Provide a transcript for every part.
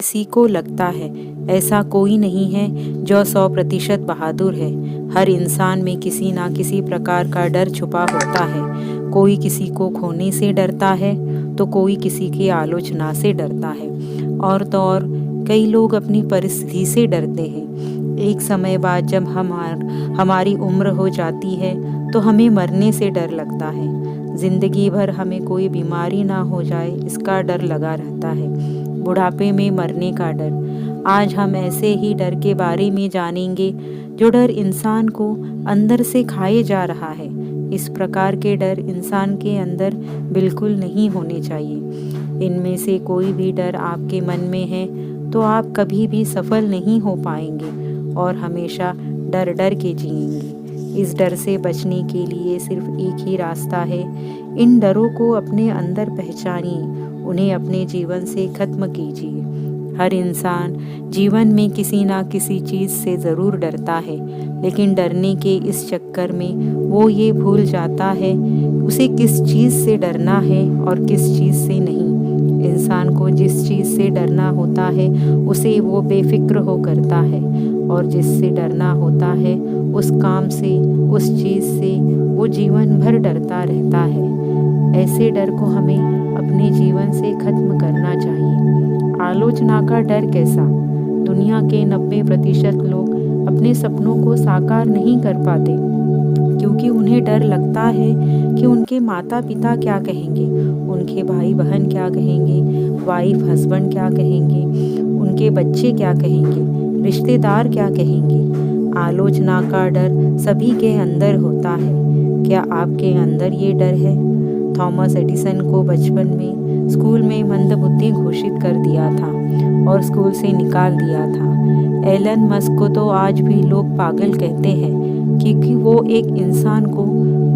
किसी को लगता है ऐसा कोई नहीं है जो 100% बहादुर है। हर इंसान में किसी ना किसी प्रकार का डर छुपा होता है। कोई किसी को खोने से डरता है तो कोई किसी की आलोचना से डरता है, और तो और कई लोग अपनी परिस्थिति से डरते हैं। एक समय बाद जब हमारी उम्र हो जाती है तो हमें मरने से डर लगता है। जिंदगी भर हमें कोई बीमारी ना हो जाए इसका डर लगा रहता है। बुढ़ापे में मरने का डर। आज हम ऐसे ही डर के बारे में जानेंगे जो डर इंसान को अंदर से खाए जा रहा है। इस प्रकार के डर इंसान के अंदर बिल्कुल नहीं होने चाहिए। इनमें से कोई भी डर आपके मन में है तो आप कभी भी सफल नहीं हो पाएंगे और हमेशा डर डर के जिएंगे। इस डर से बचने के लिए सिर्फ एक ही रास्ता है। इन डरों को अपने अंदर पहचानिए, उन्हें अपने जीवन से खत्म कीजिए। हर इंसान जीवन में किसी ना किसी चीज़ से ज़रूर डरता है, लेकिन डरने के इस चक्कर में वो ये भूल जाता है उसे किस चीज़ से डरना है और किस चीज़ से नहीं। इंसान को जिस चीज़ से डरना होता है उसे वो बेफिक्र हो करता है, और जिससे डरना होता है उस काम से, उस चीज़ से वो जीवन भर डरता रहता है। ऐसे डर को हमें अपने जीवन से खत्म करना चाहिए। आलोचना का डर कैसा? दुनिया के 90% लोग अपने सपनों को साकार नहीं कर पाते क्योंकि उन्हें डर लगता है कि उनके माता पिता क्या कहेंगे, उनके भाई बहन क्या कहेंगे, वाइफ हस्बैंड क्या कहेंगे, उनके बच्चे क्या कहेंगे, रिश्तेदार क्या कहेंगे। आलोचना का डर सभी के अंदर होता है। क्या आपके अंदर ये डर है? थॉमस एडिसन को बचपन में स्कूल में मंदबुद्धि घोषित कर दिया था और स्कूल से निकाल दिया था। एलन मस्क को तो आज भी लोग पागल कहते हैं क्योंकि वो एक इंसान को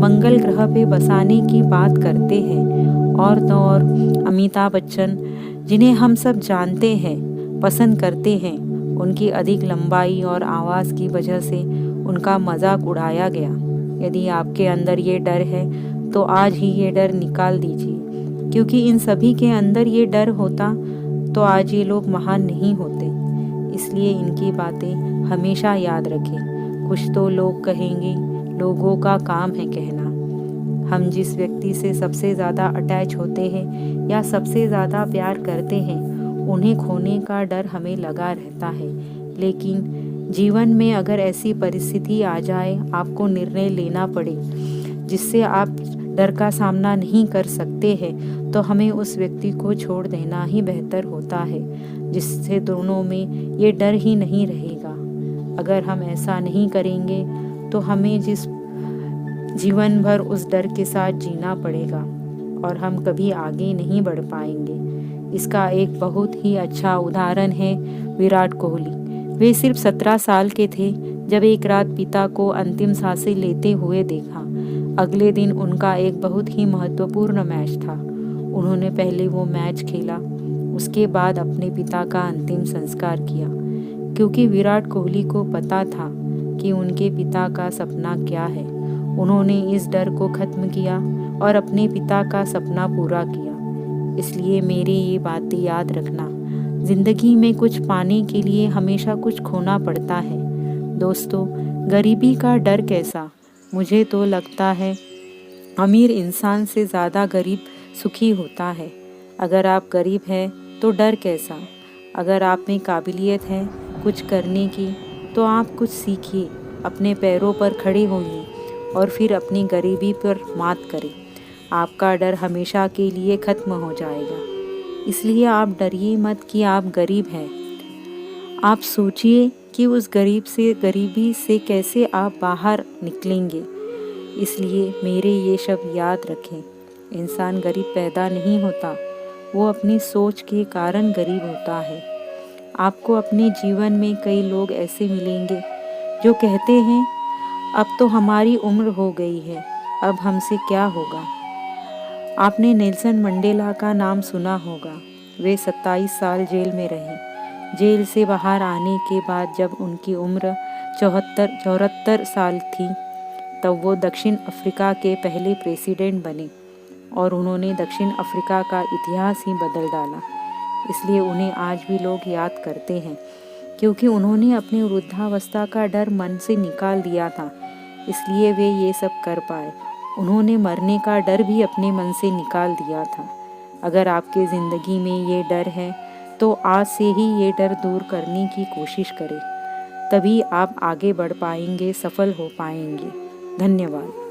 मंगल ग्रह पे बसाने की बात करते हैं। और तो और अमिताभ बच्चन, जिन्हें हम सब जानते हैं, पसंद करते हैं, उनकी अधिक लंबाई और आवाज़ की वजह से उनका मजाक उड़ाया गया। यदि आपके अंदर ये डर है तो आज ही ये डर निकाल दीजिए, क्योंकि इन सभी के अंदर ये डर होता तो आज ये लोग महान नहीं होते। इसलिए इनकी बातें हमेशा याद रखें। कुछ तो लोग कहेंगे, लोगों का काम है कहना। हम जिस व्यक्ति से सबसे ज़्यादा अटैच होते हैं या सबसे ज़्यादा प्यार करते हैं, उन्हें खोने का डर हमें लगा रहता है। लेकिन जीवन में अगर ऐसी परिस्थिति आ जाए, आपको निर्णय लेना पड़े जिससे आप डर का सामना नहीं कर सकते हैं, तो हमें उस व्यक्ति को छोड़ देना ही बेहतर होता है, जिससे दोनों में ये डर ही नहीं रहेगा। अगर हम ऐसा नहीं करेंगे तो हमें जीवन भर उस डर के साथ जीना पड़ेगा और हम कभी आगे नहीं बढ़ पाएंगे। इसका एक बहुत ही अच्छा उदाहरण है विराट कोहली। वे सिर्फ 17 साल के थे जब एक रात पिता को अंतिम सांसें लेते हुए देखा। अगले दिन उनका एक बहुत ही महत्वपूर्ण मैच था। उन्होंने पहले वो मैच खेला, उसके बाद अपने पिता का अंतिम संस्कार किया, क्योंकि विराट कोहली को पता था कि उनके पिता का सपना क्या है। उन्होंने इस डर को खत्म किया और अपने पिता का सपना पूरा किया। इसलिए मेरी ये बातें याद रखना, जिंदगी में कुछ पाने के लिए हमेशा कुछ खोना पड़ता है। दोस्तों, गरीबी का डर कैसा? मुझे तो लगता है अमीर इंसान से ज़्यादा गरीब सुखी होता है। अगर आप गरीब हैं तो डर कैसा? अगर आप में काबिलियत है कुछ करने की तो आप कुछ सीखिए, अपने पैरों पर खड़े होइए और फिर अपनी गरीबी पर मात करें। आपका डर हमेशा के लिए ख़त्म हो जाएगा। इसलिए आप डरिए मत कि आप गरीब हैं। आप सोचिए कि उस गरीबी से कैसे आप बाहर निकलेंगे। इसलिए मेरे ये शब्द याद रखें, इंसान गरीब पैदा नहीं होता, वो अपनी सोच के कारण गरीब होता है। आपको अपने जीवन में कई लोग ऐसे मिलेंगे जो कहते हैं अब तो हमारी उम्र हो गई है, अब हमसे क्या होगा। आपने नेल्सन मंडेला का नाम सुना होगा। वे 27 साल जेल में रहे। जेल से बाहर आने के बाद जब उनकी उम्र 74 साल थी, तब वो दक्षिण अफ्रीका के पहले प्रेसिडेंट बने और उन्होंने दक्षिण अफ्रीका का इतिहास ही बदल डाला। इसलिए उन्हें आज भी लोग याद करते हैं, क्योंकि उन्होंने अपनी वृद्धावस्था का डर मन से निकाल दिया था, इसलिए वे ये सब कर पाए। उन्होंने मरने का डर भी अपने मन से निकाल दिया था। अगर आपके ज़िंदगी में ये डर है तो आज से ही ये डर दूर करने की कोशिश करें, तभी आप आगे बढ़ पाएंगे, सफल हो पाएंगे। धन्यवाद।